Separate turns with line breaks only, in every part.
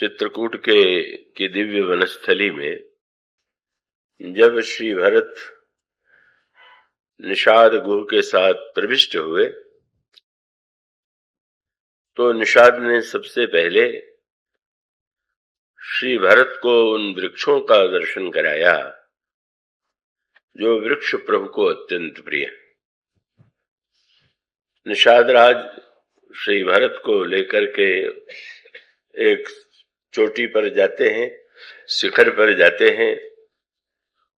चित्रकूट की दिव्य वनस्थली में जब श्री भरत निषाद गुह के साथ प्रविष्ट हुए तो निषाद ने सबसे पहले श्री भरत को उन वृक्षों का दर्शन कराया जो वृक्ष प्रभु को अत्यंत प्रिय। निषाद राज श्री भरत को लेकर के एक चोटी पर जाते हैं, शिखर पर जाते हैं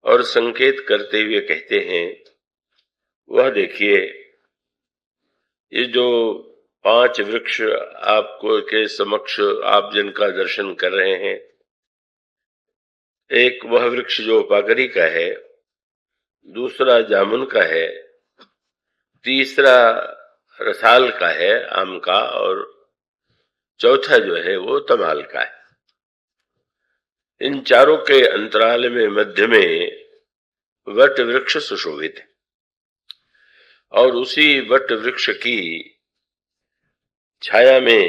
और संकेत करते हुए कहते हैं, वह देखिए ये जो 5 वृक्ष आपको के समक्ष आप जिनका दर्शन कर रहे हैं, एक वह वृक्ष जो पाकरी का है, दूसरा जामुन का है, तीसरा रसाल का है आम का, और चौथा जो है वो तमाल का है। इन चारों के अंतराल में मध्य में वट वृक्ष सुशोभित है और उसी वट वृक्ष की छाया में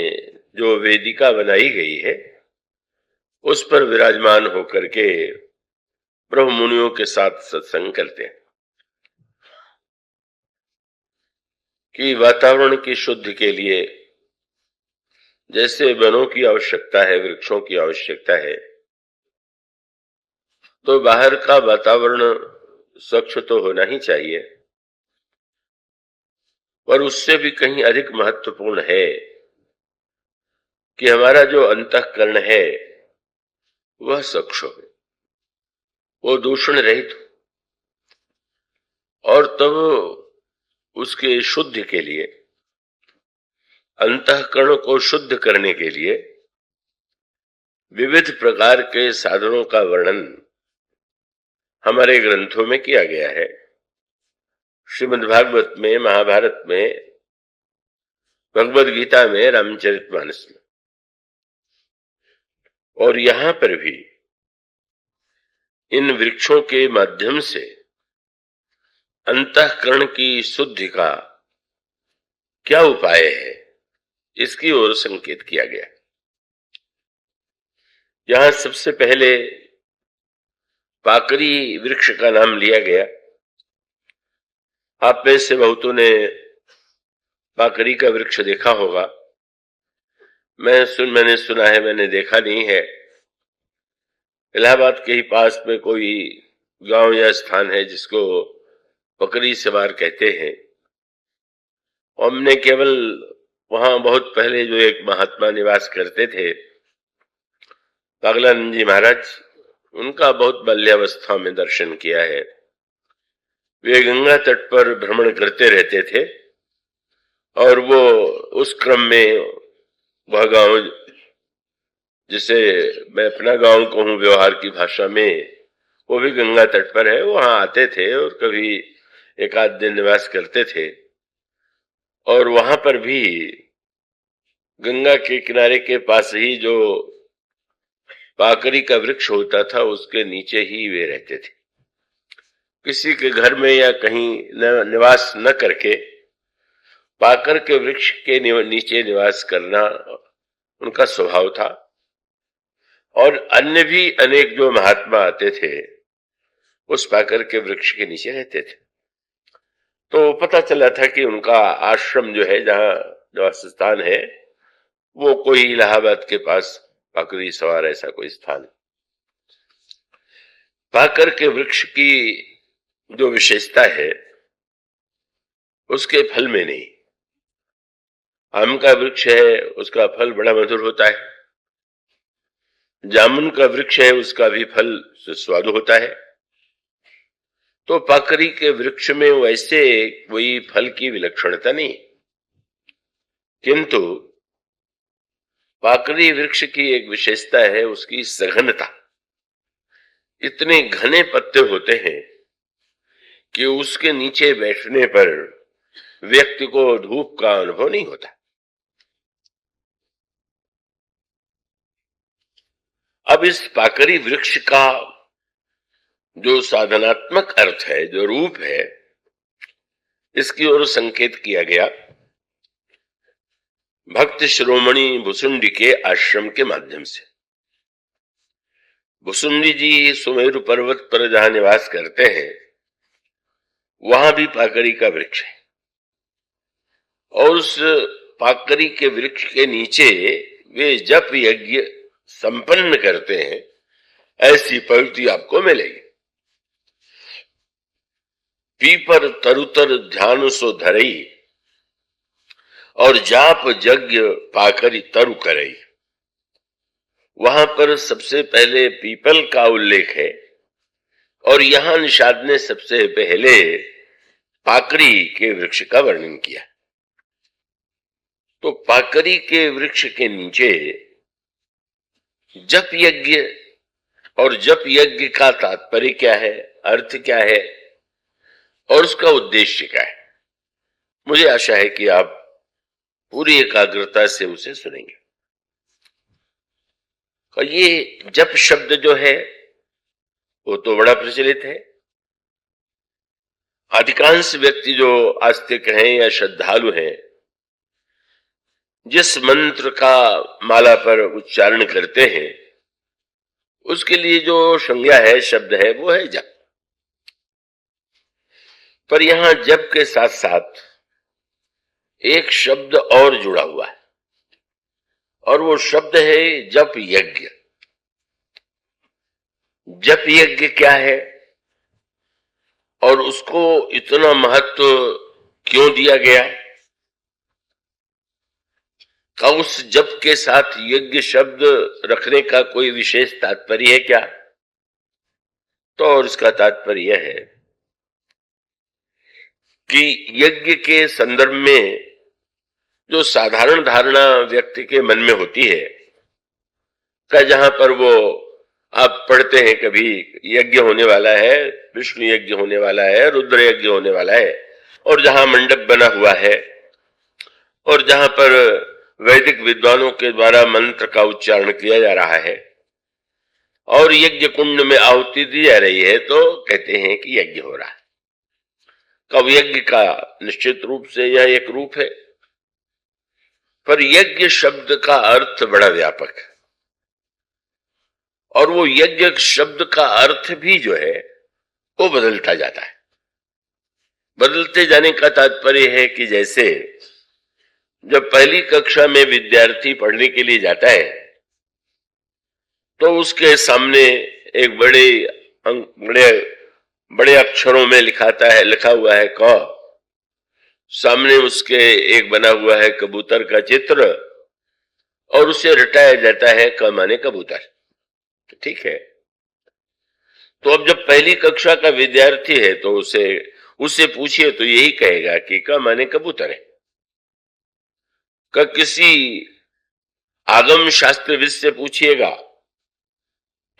जो वेदिका बनाई गई है उस पर विराजमान होकर के ब्रह्म मुनियों के साथ सत्संग करते हैं कि वातावरण की शुद्धि के लिए जैसे वनों की आवश्यकता है, वृक्षों की आवश्यकता है, तो बाहर का वातावरण स्वच्छ तो होना ही चाहिए, पर उससे भी कहीं अधिक महत्वपूर्ण है कि हमारा जो अंतःकरण है वह स्वच्छ हो, वो दूषण रहित हो। और तब उसके शुद्ध के लिए, अंतःकरण को शुद्ध करने के लिए विविध प्रकार के साधनों का वर्णन हमारे ग्रंथों में किया गया है। श्रीमद् भागवत में, महाभारत में, भगवद गीता में, रामचरितमानस में, और यहां पर भी इन वृक्षों के माध्यम से अंतःकरण की शुद्धि का क्या उपाय है, इसकी ओर संकेत किया गया। यहां सबसे पहले पाकरी वृक्ष का नाम लिया गया। आप में से बहुतों ने पाकरी का वृक्ष देखा होगा। मैंने सुना है, मैंने देखा नहीं है। इलाहाबाद के ही पास में कोई गांव या स्थान है जिसको पकरी सवार कहते हैं। हमने केवल वहां बहुत पहले जो एक महात्मा निवास करते थे, पागलानंद जी महाराज, उनका बहुत बाल्यावस्था में दर्शन किया है। वे गंगा तट पर भ्रमण करते रहते थे और वो उस क्रम में वह गांव, जिसे मैं अपना गांव कहूं व्यवहार की भाषा में, वो भी गंगा तट पर है, वहां आते थे और कभी एक आध दिन निवास करते थे। और वहां पर भी गंगा के किनारे के पास ही जो पाकरी का वृक्ष होता था उसके नीचे ही वे रहते थे। किसी के घर में या कहीं निवास न करके पाकर के वृक्ष के नीचे निवास करना उनका स्वभाव था। और अन्य भी अनेक जो महात्मा आते थे उस पाकर के वृक्ष के नीचे रहते थे। तो पता चला था कि उनका आश्रम जो है, जहां निवास स्थान है, वो कोई इलाहाबाद के पास पाकरी सवार ऐसा कोई स्थान है। पाकर के वृक्ष की जो विशेषता है उसके फल में नहीं। आम का वृक्ष है, उसका फल बड़ा मधुर होता है। जामुन का वृक्ष है, उसका भी फल सुस्वादु होता है। तो पाकरी के वृक्ष में वैसे कोई फल की विलक्षणता नहीं, किंतु पाकरी वृक्ष की एक विशेषता है उसकी सघनता। इतने घने पत्ते होते हैं कि उसके नीचे बैठने पर व्यक्ति को धूप का अनुभव नहीं होता। अब इस पाकरी वृक्ष का जो साधनात्मक अर्थ है, जो रूप है, इसकी ओर संकेत किया गया भक्त शिरोमणि भुसुंडी के आश्रम के माध्यम से। भुसुंडी जी सुमेरु पर्वत पर जहां निवास करते हैं वहां भी पाकरी का वृक्ष है, और उस पाकरी के वृक्ष के नीचे वे जप यज्ञ संपन्न करते हैं। ऐसी प्रवृत्ति आपको मिलेगी। पीपर तरुतर ध्यान सो धरई और जाप यज्ञ पाकरी तरु करई। वहां पर सबसे पहले पीपल का उल्लेख है और यहां निषाद ने सबसे पहले पाकरी के वृक्ष का वर्णन किया। तो पाकरी के वृक्ष के नीचे जप यज्ञ, और जप यज्ञ का तात्पर्य क्या है, अर्थ क्या है और उसका उद्देश्य क्या है, मुझे आशा है कि आप पूरी एकाग्रता से उसे सुनेंगे। और ये जप शब्द जो है वो तो बड़ा प्रचलित है। अधिकांश व्यक्ति जो आस्तिक हैं या श्रद्धालु हैं, जिस मंत्र का माला पर उच्चारण करते हैं उसके लिए जो संज्ञा है, शब्द है, वो है जप। पर यहां जप के साथ साथ एक शब्द और जुड़ा हुआ है और वो शब्द है जप यज्ञ। जप यज्ञ क्या है और उसको इतना महत्व क्यों दिया गया, का उस जप के साथ यज्ञ शब्द रखने का कोई विशेष तात्पर्य है क्या? तो और इसका तात्पर्य यह है कि यज्ञ के संदर्भ में जो साधारण धारणा व्यक्ति के मन में होती है, का जहां पर वो आप पढ़ते हैं कभी यज्ञ होने वाला है, विष्णु यज्ञ होने वाला है, रुद्र यज्ञ होने वाला है, और जहां मंडप बना हुआ है और जहां पर वैदिक विद्वानों के द्वारा मंत्र का उच्चारण किया जा रहा है और यज्ञ कुंड में आहुति दी जा रही है, तो कहते हैं कि यज्ञ हो रहा है। कब यज्ञ का निश्चित रूप से यह एक रूप है, पर यज्ञ शब्द का अर्थ बड़ा व्यापक है और वो यज्ञ शब्द का अर्थ भी जो है वो बदलता जाता है। बदलते जाने का तात्पर्य है कि जैसे जब पहली कक्षा में विद्यार्थी पढ़ने के लिए जाता है तो उसके सामने एक बड़े अक्षरों में लिखा हुआ है क, सामने उसके एक बना हुआ है कबूतर का चित्र और उसे रटाया जाता है क माने कबूतर। ठीक है, तो अब जब पहली कक्षा का विद्यार्थी है तो उसे पूछिए तो यही कहेगा कि क माने कबूतर है। किसी आगम शास्त्रविद से पूछिएगा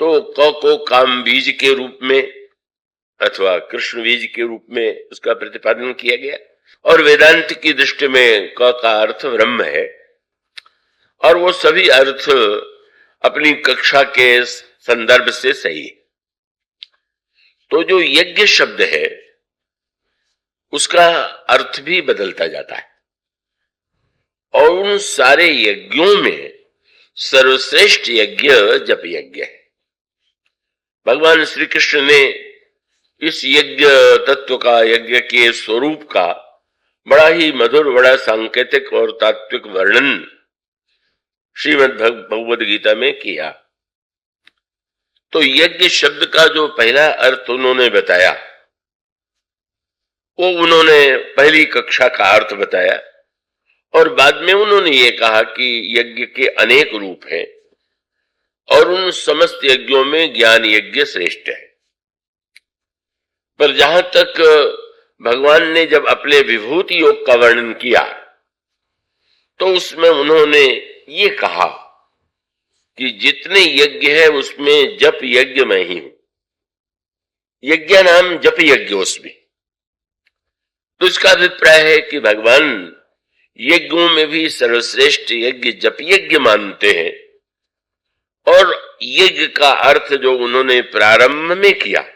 तो क को काम बीज के रूप में अथवा कृष्ण बीज के रूप में उसका प्रतिपादन किया गया, और वेदांत की दृष्टि में क का अर्थ ब्रह्म है, और वो सभी अर्थ अपनी कक्षा के संदर्भ से सही है। तो जो यज्ञ शब्द है उसका अर्थ भी बदलता जाता है और उन सारे यज्ञों में सर्वश्रेष्ठ यज्ञ जप यज्ञ है। भगवान श्री कृष्ण ने इस यज्ञ तत्व का, यज्ञ के स्वरूप का बड़ा ही मधुर, बड़ा सांकेतिक और तात्विक वर्णन श्रीमद् भगवद गीता में किया। तो यज्ञ शब्द का जो पहला अर्थ उन्होंने बताया वो उन्होंने पहली कक्षा का अर्थ बताया, और बाद में उन्होंने ये कहा कि यज्ञ के अनेक रूप हैं और उन समस्त यज्ञों में ज्ञान यज्ञ श्रेष्ठ है। पर जहां तक भगवान ने जब अपने विभूति योग का वर्णन किया तो उसमें उन्होंने ये कहा कि जितने यज्ञ है उसमें जप यज्ञ मैं ही हूं, यज्ञ नाम जप यज्ञ उसमें। तो इसका अभिप्राय है कि भगवान यज्ञों में भी सर्वश्रेष्ठ यज्ञ जप यज्ञ मानते हैं, और यज्ञ का अर्थ जो उन्होंने प्रारंभ में किया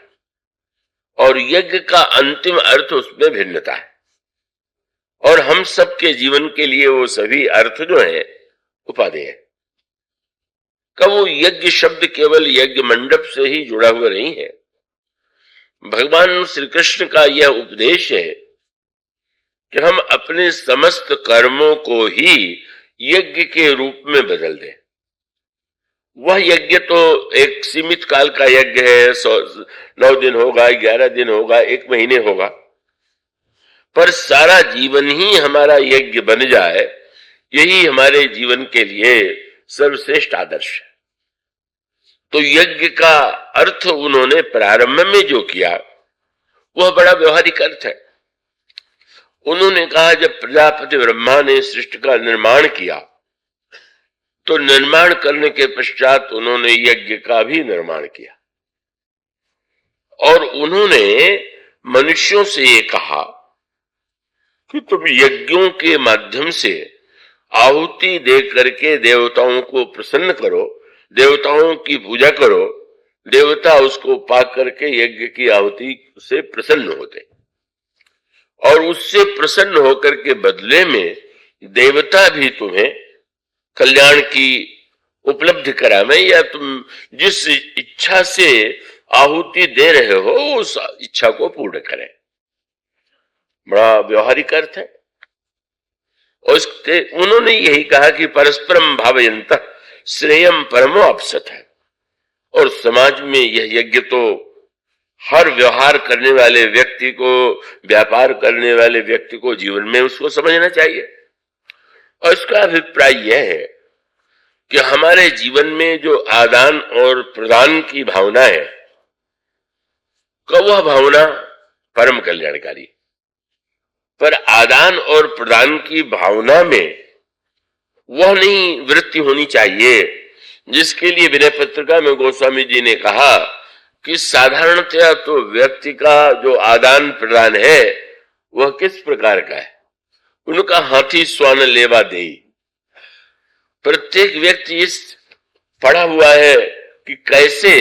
और यज्ञ का अंतिम अर्थ उसमें भिन्नता है, और हम सबके जीवन के लिए वो सभी अर्थ जो है उपादेय है। का वो यज्ञ शब्द केवल यज्ञ मंडप से ही जुड़ा हुआ नहीं है। भगवान श्री कृष्ण का यह उपदेश है कि हम अपने समस्त कर्मों को ही यज्ञ के रूप में बदल दें। वह यज्ञ तो एक सीमित काल का यज्ञ है, 9 दिन होगा, 11 दिन होगा, 1 महीने होगा, पर सारा जीवन ही हमारा यज्ञ बन जाए, यही हमारे जीवन के लिए सर्वश्रेष्ठ आदर्श है। तो यज्ञ का अर्थ उन्होंने प्रारंभ में जो किया वह बड़ा व्यवहारिक अर्थ है। उन्होंने कहा जब प्रजापति ब्रह्मा ने सृष्टि का निर्माण किया तो निर्माण करने के पश्चात उन्होंने यज्ञ का भी निर्माण किया और उन्होंने मनुष्यों से ये कहा कि तुम यज्ञों के माध्यम से आहुति दे करके देवताओं को प्रसन्न करो, देवताओं की पूजा करो, देवता उसको पा करके यज्ञ की आहुति से प्रसन्न होते और उससे प्रसन्न होकर के बदले में देवता भी तुम्हें कल्याण की उपलब्धि करावे या तुम जिस इच्छा से आहुति दे रहे हो उस इच्छा को पूर्ण करें। बड़ा व्यवहारिक अर्थ है। और उन्होंने यही कहा कि परस्परम भावयन्तः श्रेयम परमो अपसत है। और समाज में यह यज्ञ तो हर व्यवहार करने वाले व्यक्ति को, व्यापार करने वाले व्यक्ति को जीवन में उसको समझना चाहिए। और इसका अभिप्राय यह है कि हमारे जीवन में जो आदान और प्रदान की भावना है, वह भावना परम कल्याणकारी, पर आदान और प्रदान की भावना में वह नहीं वृत्ति होनी चाहिए जिसके लिए विनय पत्रिका में गोस्वामी जी ने कहा कि साधारणतया तो व्यक्ति का जो आदान प्रदान है वह किस प्रकार का है। उनका हाथी स्वान लेवा दे। प्रत्येक व्यक्ति इस पड़ा हुआ है कि कैसे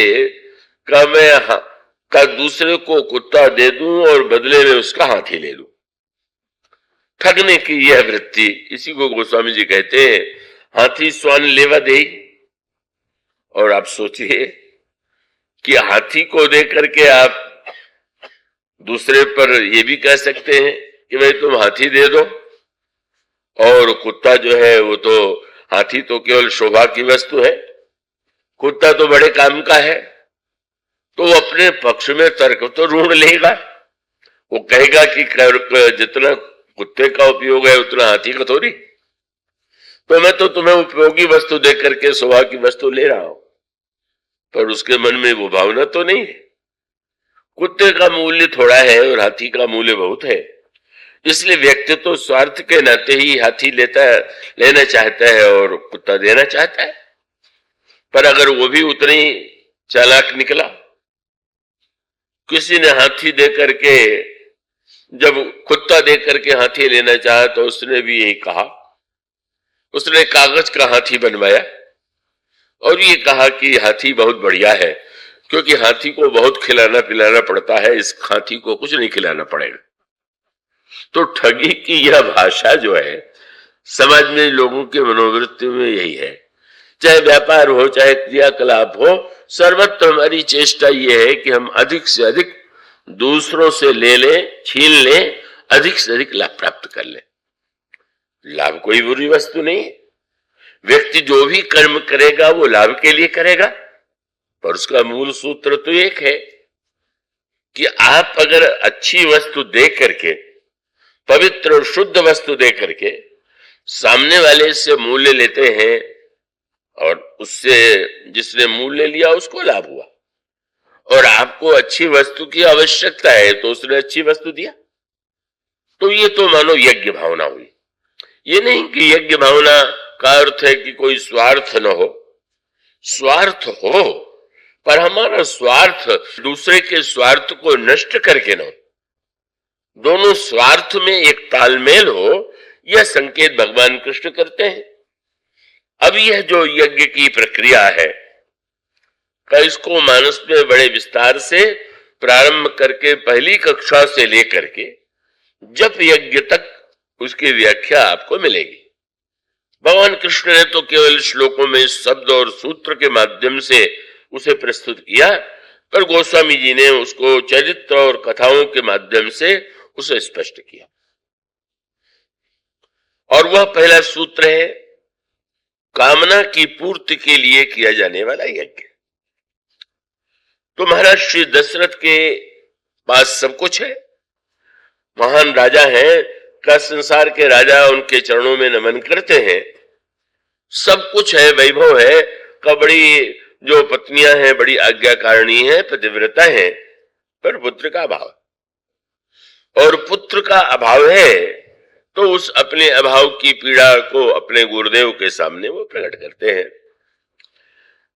का मैं का दूसरे को कुत्ता दे दूं और बदले में उसका हाथी ले लूं। ठगने की यह वृत्ति, इसी को गोस्वामी जी कहते हैं हाथी स्वान लेवा दे। और आप सोचिए कि हाथी को दे करके आप दूसरे पर यह भी कह सकते हैं कि भाई तुम हाथी दे दो, और कुत्ता जो है वो तो, हाथी तो केवल शोभा की वस्तु है, कुत्ता तो बड़े काम का है। तो वो अपने पक्ष में तर्क तो ढूंढ लेगा। वो कहेगा कि जितना कुत्ते का उपयोग है उतना हाथी का थोड़ी, तो मैं तो तुम्हें उपयोगी वस्तु दे करके शोभा की वस्तु ले रहा हूं, पर उसके मन में वो भावना तो नहीं है। कुत्ते का मूल्य थोड़ा है और हाथी का मूल्य बहुत है, इसलिए व्यक्ति तो स्वार्थ के नाते ही हाथी लेना चाहता है और कुत्ता देना चाहता है। पर अगर वो भी उतनी चालाक निकला, किसी ने हाथी दे करके, जब कुत्ता दे करके हाथी लेना चाहा तो उसने भी यही कहा, उसने कागज का हाथी बनवाया और ये कहा कि हाथी बहुत बढ़िया है क्योंकि हाथी को बहुत खिलाना पिलाना पड़ता है, इस हाथी को कुछ नहीं खिलाना पड़ेगा। तो ठगी की यह भाषा जो है समाज में लोगों के मनोवृत्ति में यही है। चाहे व्यापार हो, चाहे क्रियाकलाप हो, सर्वत्र हमारी चेष्टा यह है कि हम अधिक से अधिक दूसरों से ले लें, छीन लें, अधिक से अधिक लाभ प्राप्त कर लें। लाभ कोई बुरी वस्तु नहीं है। व्यक्ति जो भी कर्म करेगा वो लाभ के लिए करेगा, पर उसका मूल सूत्र तो एक है कि आप अगर अच्छी वस्तु दे करके, पवित्र और शुद्ध वस्तु दे करके सामने वाले से मूल्य लेते हैं और उससे जिसने मूल्य लिया उसको लाभ हुआ, और आपको अच्छी वस्तु की आवश्यकता है तो उसने अच्छी वस्तु दिया, तो ये तो मानो यज्ञ भावना हुई। ये नहीं कि यज्ञ भावना का अर्थ है कि कोई स्वार्थ न हो। स्वार्थ हो, पर हमारा स्वार्थ दूसरे के स्वार्थ को नष्ट करके न हो, दोनों स्वार्थ में एक तालमेल हो, यह संकेत भगवान कृष्ण करते हैं। अब यह जो यज्ञ की प्रक्रिया है का इसको मानस में बड़े विस्तार से प्रारंभ करके पहली कक्षा से लेकर के जप यज्ञ तक उसकी व्याख्या आपको मिलेगी। भगवान कृष्ण ने तो केवल श्लोकों में शब्द और सूत्र के माध्यम से उसे प्रस्तुत किया, पर गोस्वामी जी ने उसको चरित्र और कथाओं के माध्यम से उसे स्पष्ट किया। और वह पहला सूत्र है कामना की पूर्ति के लिए किया जाने वाला यज्ञ। तो महाराज श्री दशरथ के पास सब कुछ है, महान राजा हैं, का संसार के राजा उनके चरणों में नमन करते हैं, सब कुछ है, वैभव है, का बड़ी जो पत्नियां हैं बड़ी आज्ञाकारिणी है, पतिव्रता है, पर पुत्र का अभाव, और पुत्र का अभाव है तो उस अपने अभाव की पीड़ा को अपने गुरुदेव के सामने वो प्रकट करते हैं।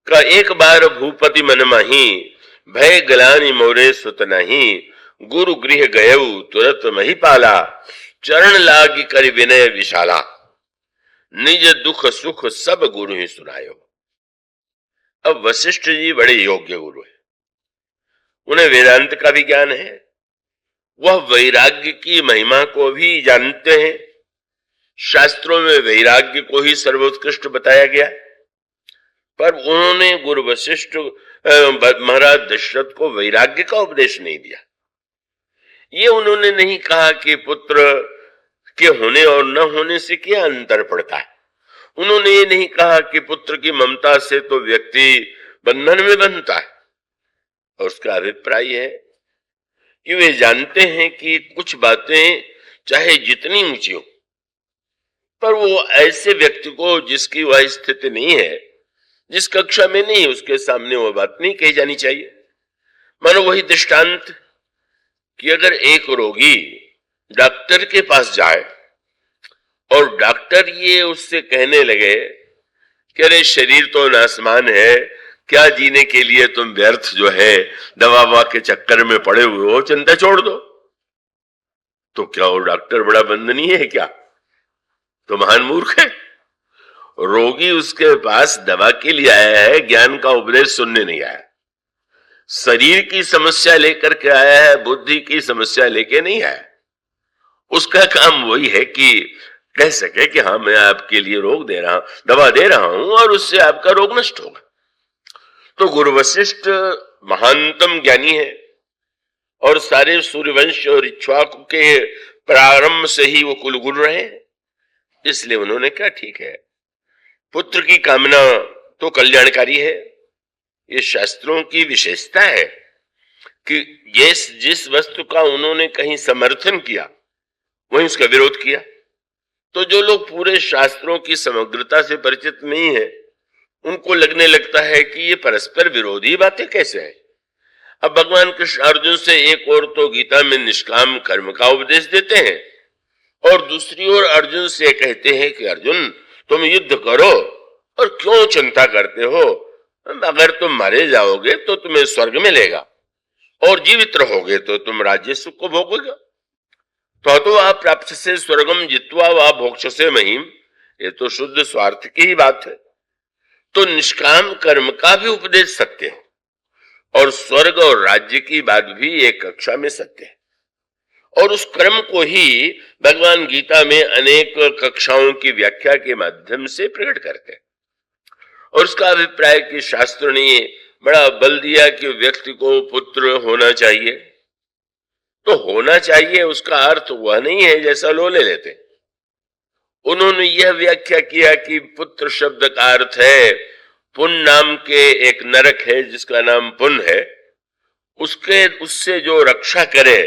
का एक बार भूपति मन माही भय गलानी मोरे सुत नहीं, गुरु गृह गयऊ तुरत महिपाला, चरण लागी कर विनय विशाला, निज दुख सुख सब गुरु ही सुनायो। अब वशिष्ठ जी बड़े योग्य गुरु है, उन्हें वेदांत का भी ज्ञान है, वह वैराग्य की महिमा को भी जानते हैं। शास्त्रों में वैराग्य को ही सर्वोत्कृष्ट बताया गया, पर उन्होंने गुरु वशिष्ठ महाराज दशरथ को वैराग्य का उपदेश नहीं दिया। ये उन्होंने नहीं कहा कि पुत्र के होने और न होने से क्या अंतर पड़ता है, उन्होंने ये नहीं कहा कि पुत्र की ममता से तो व्यक्ति बंधन में बनता है, और उसका अभिप्राय है कि वे जानते हैं कि कुछ बातें चाहे जितनी ऊंची हो, पर वो ऐसे व्यक्ति को जिसकी वह स्थिति नहीं है, जिस कक्षा में नहीं, उसके सामने वो बात नहीं कही जानी चाहिए। मानो वही दृष्टांत कि अगर एक रोगी डॉक्टर के पास जाए और डॉक्टर ये उससे कहने लगे कि अरे शरीर तो नासमान है, क्या जीने के लिए तुम व्यर्थ जो है दवा के चक्कर में पड़े हुए हो, चिंता छोड़ दो, तो क्या वो डॉक्टर बड़ा बंधनी है क्या? तो महान मूर्ख है। रोगी उसके पास दवा के लिए आया है, ज्ञान का उपदेश सुनने नहीं आया। शरीर की समस्या लेकर के आया है, बुद्धि की समस्या लेके नहीं आया। उसका काम वही है कि कह सके कि हाँ मैं आपके लिए रोग दे रहा हूं, दवा दे रहा हूं और उससे आपका रोग नष्ट होगा। तो गुरु वशिष्ठ महानतम ज्ञानी है और सारे सूर्यवंश और इक्ष्वाकु के प्रारंभ से ही वो कुलगुरु रहे, इसलिए उन्होंने कहा ठीक है, पुत्र की कामना तो कल्याणकारी है। ये शास्त्रों की विशेषता है कि ये जिस वस्तु का उन्होंने कहीं समर्थन किया वहीं उसका विरोध किया। तो जो लोग पूरे शास्त्रों की समग्रता से परिचित नहीं है, उनको लगने लगता है कि ये परस्पर विरोधी बातें कैसे है। अब भगवान कृष्ण अर्जुन से एक ओर तो गीता में निष्काम कर्म का उपदेश देते हैं और दूसरी ओर अर्जुन से कहते हैं कि अर्जुन तुम युद्ध करो और क्यों चिंता करते हो, अगर तुम मारे जाओगे तो तुम्हें स्वर्ग मिलेगा और जीवित रहोगे तो तुम राज्य सुख को भोगोगे। तो आप प्राप्त से स्वर्गम जित्वा वा भोक्ष से महिम, ये तो शुद्ध स्वार्थ की ही बात है। तो निष्काम कर्म का भी उपदेश सत्य है और स्वर्ग और राज्य की बात भी एक कक्षा में सत्य है, और उस कर्म को ही भगवान गीता में अनेक कक्षाओं की व्याख्या के माध्यम से प्रकट करते हैं। और उसका अभिप्राय कि शास्त्र ने बड़ा बल दिया कि व्यक्ति को पुत्र होना चाहिए, तो होना चाहिए उसका अर्थ वह नहीं है जैसा लोग ले लेते। उन्होंने यह व्याख्या किया कि पुत्र शब्द का अर्थ है पुन नाम के एक नरक है जिसका नाम पुन है, उससे जो रक्षा करे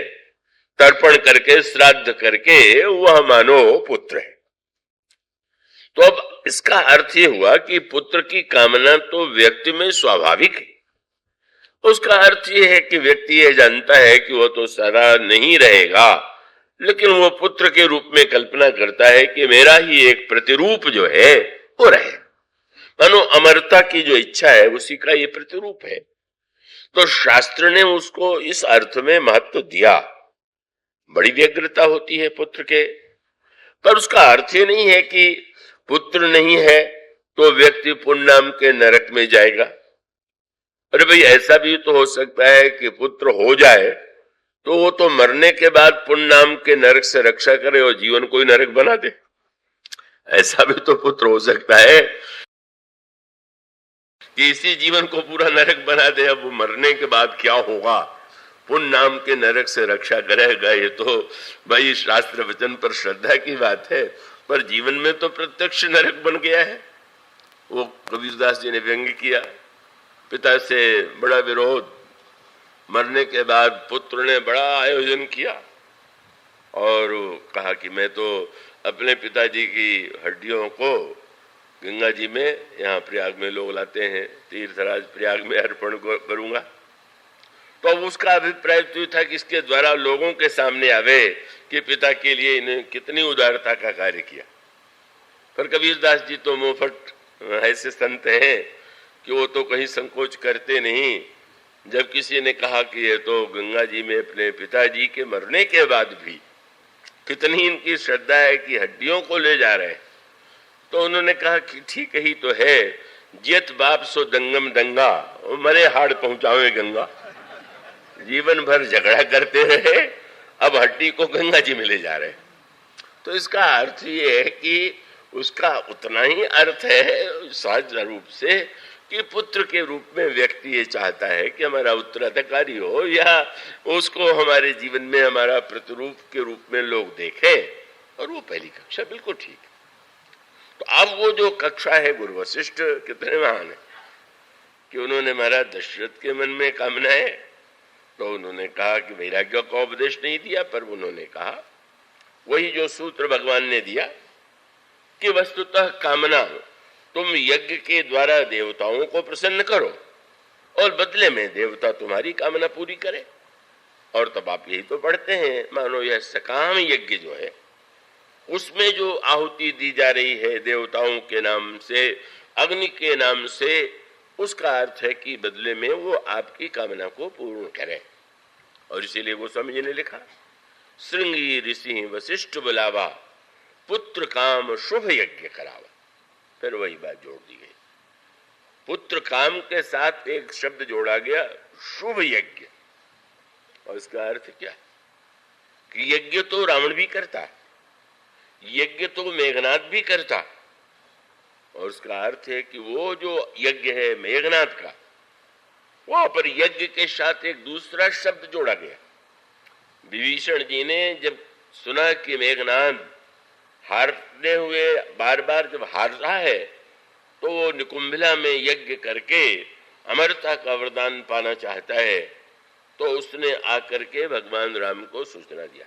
तर्पण करके श्राद्ध करके वह मानो पुत्र है। तो अब इसका अर्थ ये हुआ कि पुत्र की कामना तो व्यक्ति में स्वाभाविक है। उसका अर्थ ये है कि व्यक्ति ये जानता है कि वो तो सदा नहीं रहेगा, लेकिन वो पुत्र के रूप में कल्पना करता है कि मेरा ही एक प्रतिरूप जो है वो रहे। मानो अमरता की जो इच्छा है उसी का ये प्रतिरूप है। तो शास्त्र ने उसको इस अर्थ में महत्व दिया। बड़ी व्यग्रता होती है पुत्र के, पर उसका अर्थ ये नहीं है कि पुत्र नहीं है तो व्यक्ति पुण्य नाम के नरक में जाएगा। अरे भाई ऐसा भी तो हो सकता है कि पुत्र हो जाए तो वो तो मरने के बाद पुण्य नाम के नरक से रक्षा करे और जीवन को ही नरक बना दे। ऐसा भी तो पुत्र हो सकता है कि इसी जीवन को पूरा नरक बना दे। अब वो मरने के बाद क्या होगा, पुण्य नाम के नरक से रक्षा करेगा, ये तो भाई शास्त्र वचन पर श्रद्धा की बात है, पर जीवन में तो प्रत्यक्ष नरक बन गया है। वो कबीरदास जी ने व्यंग्य किया, पिता से बड़ा विरोध, मरने के बाद पुत्र ने बड़ा आयोजन किया और कहा कि मैं तो अपने पिताजी की हड्डियों को गंगा जी में, यहाँ प्रयाग में लोग लाते हैं, तीर्थराज प्रयाग में अर्पण करूंगा। तो अब उसका अभिप्राय तो था कि इसके द्वारा लोगों के सामने आवे कि पिता के लिए इन्हें कितनी उदारता का कार्य किया। पर कबीरदास जी तो मुंहफट ऐसे संत हैं कि वो तो कहीं संकोच करते नहीं। जब किसी ने कहा कि ये तो गंगा जी में अपने पिताजी के मरने के बाद भी कितनी इनकी श्रद्धा है कि हड्डियों को ले जा रहे हैं, तो उन्होंने कहा कि ठीक ही तो है, जियत बाप सो दंगम दंगा, मरे हाड़ पहुंचावे गंगा। जीवन भर झगड़ा करते रहे, अब हड्डी को गंगा जी में ले जा रहे हैं। तो इसका अर्थ ये है कि उसका उतना ही अर्थ है सहज रूप से कि पुत्र के रूप में व्यक्ति ये चाहता है कि हमारा उत्तराधिकारी हो, या उसको हमारे जीवन में हमारा प्रतिरूप के रूप में लोग देखें। और वो पहली कक्षा बिल्कुल ठीक है। तो अब वो जो कक्षा है, गुरु वशिष्ठ कितने महान है कि उन्होंने महाराज दशरथ के मन में कामना है, तो उन्होंने कहा कि वैराग्य का उपदेश नहीं दिया, पर उन्होंने कहा वही जो सूत्र भगवान ने दिया कि वस्तुतः कामना तुम यज्ञ के द्वारा देवताओं को प्रसन्न करो और बदले में देवता तुम्हारी कामना पूरी करे। और तब आप यही तो पढ़ते हैं, मानो यह सकाम यज्ञ जो है उसमें जो आहुति दी जा रही है देवताओं के नाम से, अग्नि के नाम से, उसका अर्थ है कि बदले में वो आपकी कामना को पूर्ण करे। और इसीलिए गोस्वामी जी ने लिखा, श्रृंगी ऋषि वशिष्ठ बुलावा, पुत्र काम शुभ यज्ञ करावा। फिर वही बात जोड़ दी गई, पुत्र काम के साथ एक शब्द जोड़ा गया, शुभ यज्ञ। और इसका अर्थ क्या कि यज्ञ तो रावण भी करता है, यज्ञ तो मेघनाद भी करता, और उसका अर्थ है कि वो जो यज्ञ है मेघनाद का, वहां पर यज्ञ के साथ एक दूसरा शब्द जोड़ा गया। विभीषण जी ने जब सुना कि मेघनाद हारते हुए बार बार जब हार रहा है, तो वो निकुंभिला में यज्ञ करके अमरता का वरदान पाना चाहता है, तो उसने आकर के भगवान राम को सूचना दिया,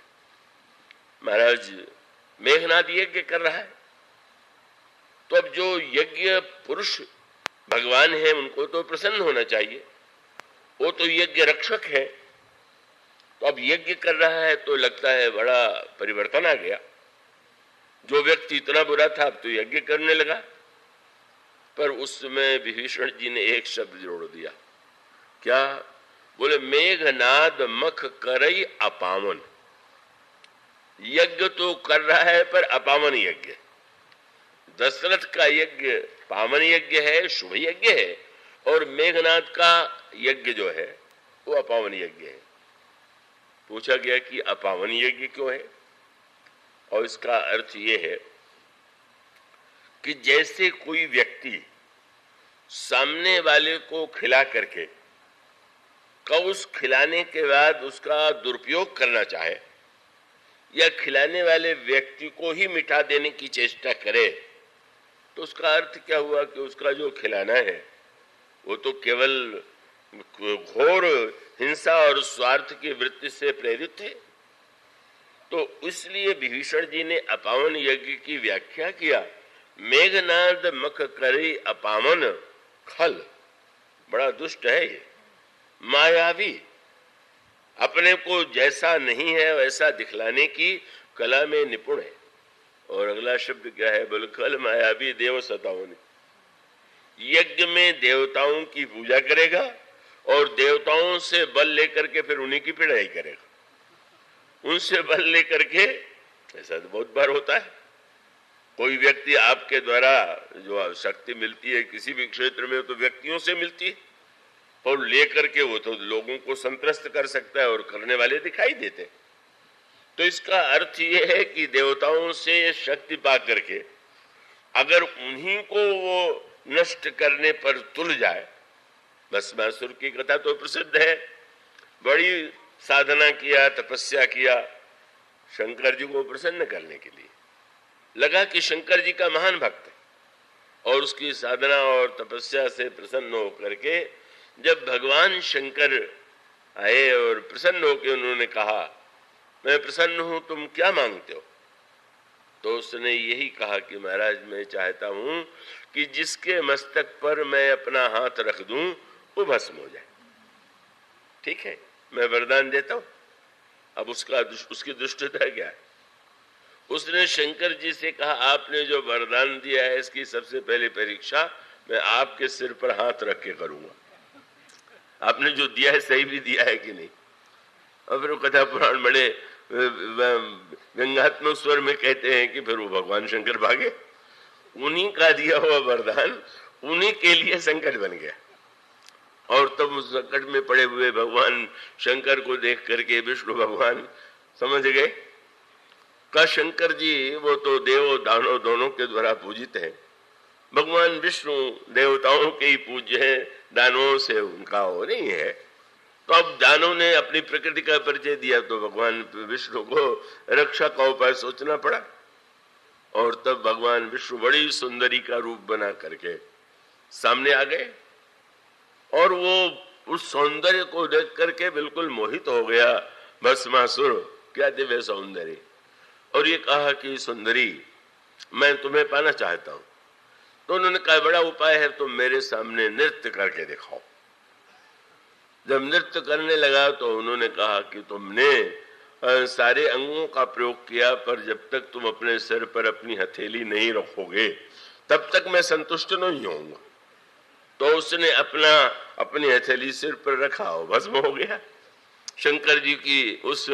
महाराज मेघनाद यज्ञ कर रहा है। तो अब जो यज्ञ पुरुष भगवान है उनको तो प्रसन्न होना चाहिए, वो तो यज्ञ रक्षक है। तो अब यज्ञ कर रहा है तो लगता है बड़ा परिवर्तन आ गया, जो व्यक्ति इतना बुरा था अब तो यज्ञ करने लगा। पर उस समय विभीषण जी ने एक शब्द जोड़ दिया, क्या? बोले मेघनाद मख करई अपावन। यज्ञ तो कर रहा है पर अपावन यज्ञ। दशरथ का यज्ञ पावन यज्ञ है, शुभ यज्ञ है, और मेघनाद का यज्ञ जो है वो अपावन यज्ञ है। पूछा गया कि अपावन यज्ञ क्यों है? और इसका अर्थ ये है कि जैसे कोई व्यक्ति सामने वाले को खिला करके उस खिलाने के बाद उसका दुरुपयोग करना चाहे, या खिलाने वाले व्यक्ति को ही मिटा देने की चेष्टा करे, तो उसका अर्थ क्या हुआ कि उसका जो खिलाना है वो तो केवल घोर हिंसा और स्वार्थ की वृत्ति से प्रेरित है। तो इसलिए विभीषण जी ने अपावन यज्ञ की व्याख्या किया, मेघनाद मख करे अपावन खल। बड़ा दुष्ट है ये, मायावी, अपने को जैसा नहीं है वैसा दिखलाने की कला में निपुण है। और अगला शब्द क्या है? बोले खल मायावी देव सताओं। यज्ञ में देवताओं की पूजा करेगा और देवताओं से बल लेकर के फिर उन्हीं की पिड़ाई करेगा, उनसे बल लेकर के। ऐसा तो बहुत बार होता है, कोई व्यक्ति आपके द्वारा जो शक्ति मिलती है किसी भी क्षेत्र में तो व्यक्तियों से मिलती है, और लेकर के वो तो लोगों को संत्रस्त कर सकता है और करने वाले दिखाई देते। तो इसका अर्थ ये है कि देवताओं से शक्ति पा करके अगर उन्हीं को वो नष्ट करने पर तुल जाए, भस्मासुर की कथा तो प्रसिद्ध है, बड़ी साधना किया, तपस्या किया शंकर जी को प्रसन्न करने के लिए, लगा कि शंकर जी का महान भक्त है, और उसकी साधना और तपस्या से प्रसन्न होकर के जब भगवान शंकर आए और प्रसन्न होकर उन्होंने कहा, मैं प्रसन्न हूं, तुम क्या मांगते हो? तो उसने यही कहा कि महाराज, मैं चाहता हूं कि जिसके मस्तक पर मैं अपना हाथ रख दूं वो भस्म हो जाए। ठीक है, मैं वरदान देता हूं। अब उसकी दुष्टता क्या है? उसने शंकर जी से कहा, आपने जो वरदान दिया है इसकी सबसे पहली परीक्षा मैं आपके सिर पर हाथ रख के करूंगा। आपने जो दिया है सही भी दिया है कि नहीं? और फिर कथा पुराण बड़े व्यंग्यात्मक स्वर में कहते हैं कि फिर वो भगवान शंकर भागे, उन्हीं का दिया हुआ वरदान उन्हीं के लिए संकट बन गया। और तब उस संकट में पड़े हुए भगवान शंकर को देख करके विष्णु भगवान समझ गए का शंकर जी वो तो देव दानव दोनों के द्वारा पूजित है, भगवान विष्णु देवताओं के ही पूज्य है, दानवों से उनका वो नहीं है। तो अब दानव ने अपनी प्रकृति का परिचय दिया तो भगवान विष्णु को रक्षा का उपाय सोचना पड़ा, और तब भगवान विष्णु बड़ी सुंदरी का रूप बना करके सामने आ गए, और वो उस सौंदर्य को देख करके बिल्कुल मोहित हो गया भस्मासुर। क्या दिव्य सौंदर्य! और ये कहा कि सुंदरी, मैं तुम्हें पाना चाहता हूं। तो उन्होंने कहा, बड़ा उपाय है, तुम मेरे सामने नृत्य करके दिखाओ। जब नृत्य करने लगा तो उन्होंने कहा कि तुमने सारे अंगों का प्रयोग किया, पर जब तक तुम अपने सिर पर अपनी हथेली नहीं रखोगे तब तक मैं संतुष्ट नहीं होऊंगा। तो उसने अपनी हथेली सिर पर रखा, भस्म हो गया। शंकर जी की उस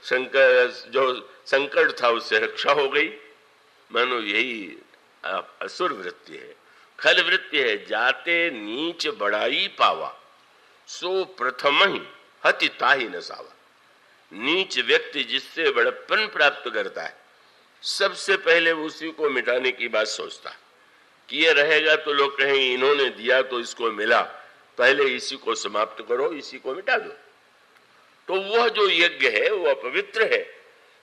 शंकर जो संकट था उससे रक्षा हो गई। मानो यही असुर वृत्ति है, खल वृत्ति है। जाते नीच बड़ाई पावा, सो प्रथम ही हति ताहि न सावा। नीच व्यक्ति जिससे बड़प्पन प्राप्त करता है सबसे पहले उसी को मिटाने की बात सोचता है कि ये रहेगा तो लोग कहेंगे इन्होंने दिया तो इसको मिला, पहले इसी को समाप्त करो, इसी को मिटा दो। तो वह जो यज्ञ है वो अपवित्र है,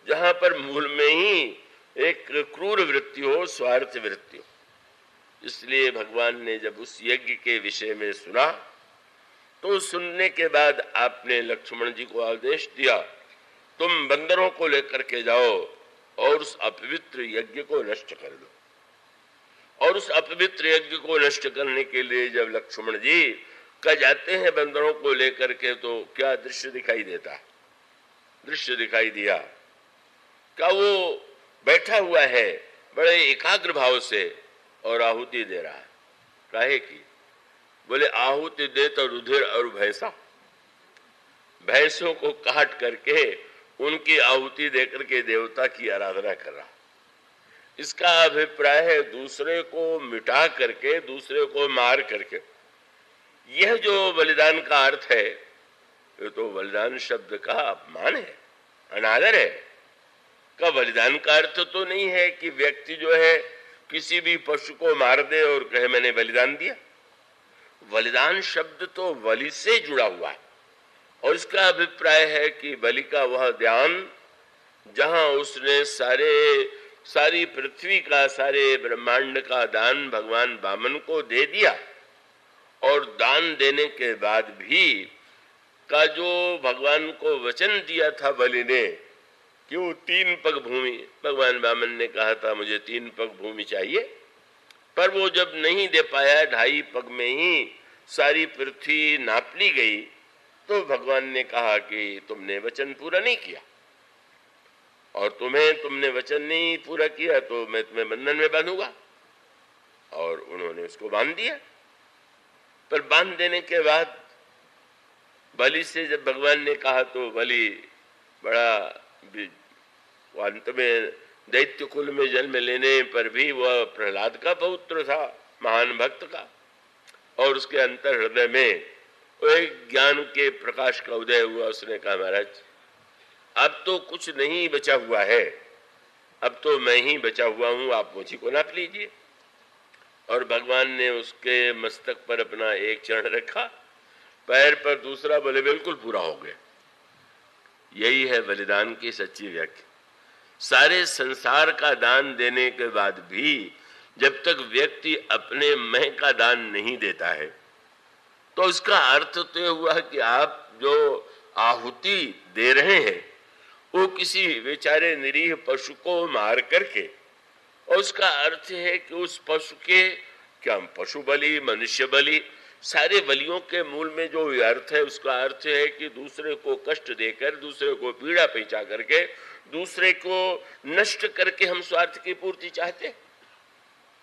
जहां पर मूल में ही एक क्रूर वृत्ति हो, स्वार्थ वृत्ति हो। इसलिए भगवान ने जब उस यज्ञ के विषय में सुना तो सुनने के बाद आपने लक्ष्मण जी को आदेश दिया, तुम बंदरों को लेकर के जाओ और उस अपवित्र यज्ञ को नष्ट कर दो। और उस अपवित्र यज्ञ को नष्ट करने के लिए जब लक्ष्मण जी का जाते हैं बंदरों को लेकर के, तो क्या दृश्य दिखाई देता है? दृश्य दिखाई दिया का वो बैठा हुआ है बड़े एकाग्र भाव से और आहुति दे रहा है। काहे की? बोले आहुति दे तो रुधिर और भैंसा, भैंसों को काट करके उनकी आहुति देकर के देवता की आराधना कर रहा। इसका अभिप्राय है दूसरे को मिटा करके, दूसरे को मार करके। यह जो बलिदान का अर्थ है, ये तो बलिदान शब्द का अपमान है, अनादर है। का बलिदान का अर्थ तो नहीं है कि व्यक्ति जो है किसी भी पशु को मार दे और कहे मैंने बलिदान दिया। बलिदान शब्द तो बलि से जुड़ा हुआ है, और इसका अभिप्राय है कि बलि का वह ध्यान जहां उसने सारी पृथ्वी का, सारे ब्रह्मांड का दान भगवान वामन को दे दिया, और दान देने के बाद भी का जो भगवान को वचन दिया था बलि ने कि वो 3 पग भूमि, भगवान वामन ने कहा था मुझे 3 पग भूमि चाहिए, पर वो जब नहीं दे पाया, 2.5 पग में ही सारी पृथ्वी नाप ली गई, तो भगवान ने कहा कि तुमने वचन पूरा नहीं किया, और तुमने वचन नहीं पूरा किया तो मैं तुम्हें बंधन में बांधूंगा। और उन्होंने उसको बांध दिया। पर बांध देने के बाद बलि से जब भगवान ने कहा तो बलि बड़ा, अंत में दैत्य कुल में जन्म लेने पर भी वह प्रहलाद का पौत्र था, महान भक्त का, और उसके अंतर हृदय में वो एक ज्ञान के प्रकाश का उदय हुआ। उसने कहा महाराज अब तो कुछ नहीं बचा हुआ है, अब तो मैं ही बचा हुआ हूं, आप मुझी को नाप लीजिए। और भगवान ने उसके मस्तक पर अपना एक चरण रखा, पैर पर दूसरा, बोले बिल्कुल पूरा हो गया। यही है बलिदान की सच्ची व्याख्या। सारे संसार का दान देने के बाद भी जब तक व्यक्ति अपने मैं का दान नहीं देता है, तो उसका अर्थ तो यह हुआ कि आप जो आहुति दे रहे हैं वो किसी बेचारे निरीह पशु को मार करके, और उसका अर्थ है कि उस पशु के, क्या पशु बलि, मनुष्य बलि, सारे बलियों के मूल में जो अर्थ है, उसका अर्थ है कि दूसरे को कष्ट देकर, दूसरे को पीड़ा पहुंचा करके, दूसरे को नष्ट करके हम स्वार्थ की पूर्ति चाहते।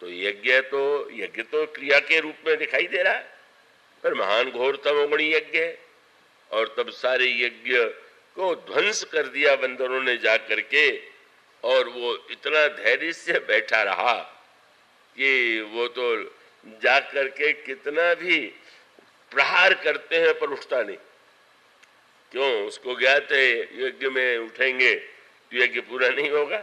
तो यज्ञ तो क्रिया के रूप में दिखाई दे रहा है, पर महान घोर तमोगुणी यज्ञ है। और तब सारे यज्ञ को ध्वंस कर दिया बंदरों ने जा करके, और वो इतना धैर्य से बैठा रहा कि वो तो जा करके कितना भी प्रहार करते हैं पर उठता नहीं। क्यों? उसको ज्ञात है यज्ञ में उठेंगे तो यज्ञ पूरा नहीं होगा।